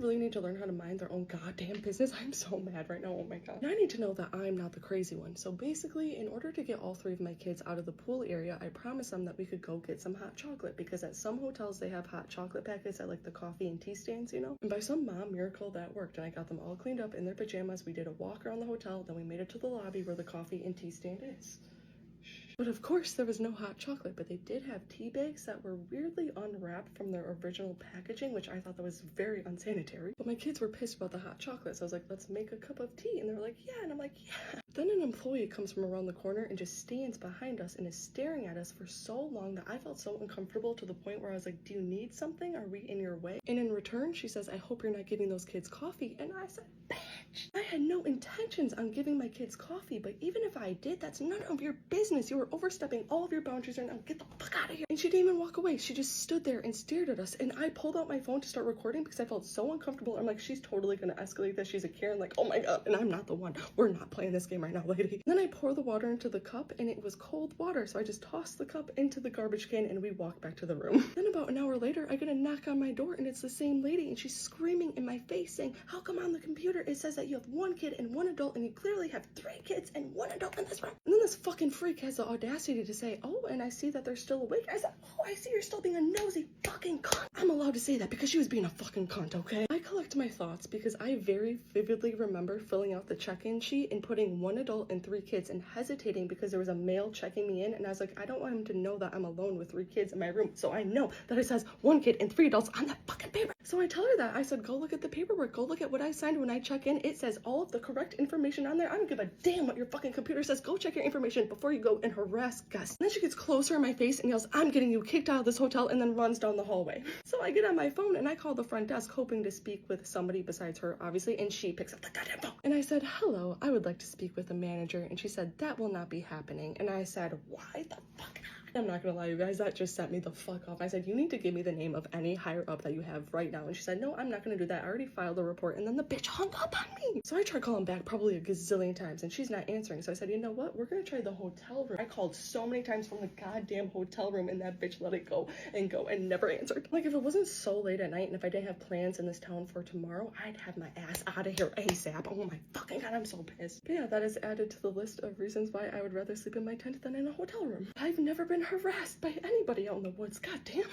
really need to learn how to mind their own goddamn business. I'm so mad right now. Oh my god. And I need to know that I'm not the crazy one. So basically, in order to get all three of my kids out of the pool area, I promised them that we could go get some hot chocolate, because at some hotels they have hot chocolate packets at like the coffee and tea stands, you know? And by some mom miracle that worked, and I got them all cleaned up in their pajamas. We did a walk around the hotel, then we made it to the lobby where the coffee and tea stand is. But of course there was no hot chocolate, but they did have tea bags that were weirdly unwrapped from their original packaging, which I thought that was very unsanitary. But my kids were pissed about the hot chocolate, so I was like, let's make a cup of tea. And they were like, yeah, and I'm like, yeah. Then an employee comes from around the corner and just stands behind us and is staring at us for so long that I felt so uncomfortable, to the point where I was like, do you need something? Are we in your way? And in return, she says, I hope you're not giving those kids coffee. And I said, bitch, I had no intentions on giving my kids coffee, but even if I did, that's none of your business. You were overstepping all of your boundaries right now. Get the fuck out of here. And she didn't even walk away. She just stood there and stared at us. And I pulled out my phone to start recording because I felt so uncomfortable. I'm like, she's totally gonna escalate this. She's a Karen, like, oh my god. And I'm not the one. We're not playing this game right now, lady. Then I pour the water into the cup, and it was cold water. So I just tossed the cup into the garbage can and we walked back to the room. Then about an hour later, I get a knock on my door, and it's the same lady, and she's screaming in my face saying, how come on the computer it says that you have one kid and one adult, and you clearly have 3 kids and 1 adult in this room? And then this fucking freak has the audacity to say, oh, and I see that they're still awake. I said, oh, I see you're still being a nosy fucking cunt. I'm allowed to say that because she was being a fucking cunt, okay? I collect my thoughts because I very vividly remember filling out the check-in sheet and putting 1 adult and 3 kids and hesitating because there was a male checking me in, and I was like, I don't want him to know that I'm alone with 3 kids in my room, so I know that it says 1 kid and 3 adults on that fucking paper. So I tell her that. I said, go look at the paperwork. Go look at what I signed when I check in. It says all of the correct information on there. I don't give a damn what your fucking computer says. Go check your information before you go and harass guests. And then she gets closer in my face and yells, I'm getting you kicked out of this hotel, and then runs down the hallway. So I get on my phone and I call the front desk, hoping to speak with somebody besides her, obviously, and she picks up the goddamn phone. And I said, hello, I would like to speak with a manager. And she said, that will not be happening. And I said, why the fuck not? I'm not gonna lie, you guys, that just set me the fuck off. I said, you need to give me the name of any higher up that you have right now. And she said, no, I'm not gonna do that. I already filed a report. And then the bitch hung up on me. So I tried calling back probably a gazillion times, and she's not answering. So I said, you know what? We're gonna try the hotel room. I called so many times from the goddamn hotel room, and that bitch let it go and never answered. Like, if it wasn't so late at night and if I didn't have plans in this town for tomorrow, I'd have my ass out of here ASAP. Oh my fucking god, I'm so pissed. But yeah, that is added to the list of reasons why I would rather sleep in my tent than in a hotel room. I've never been harassed by anybody out in the woods. God damn.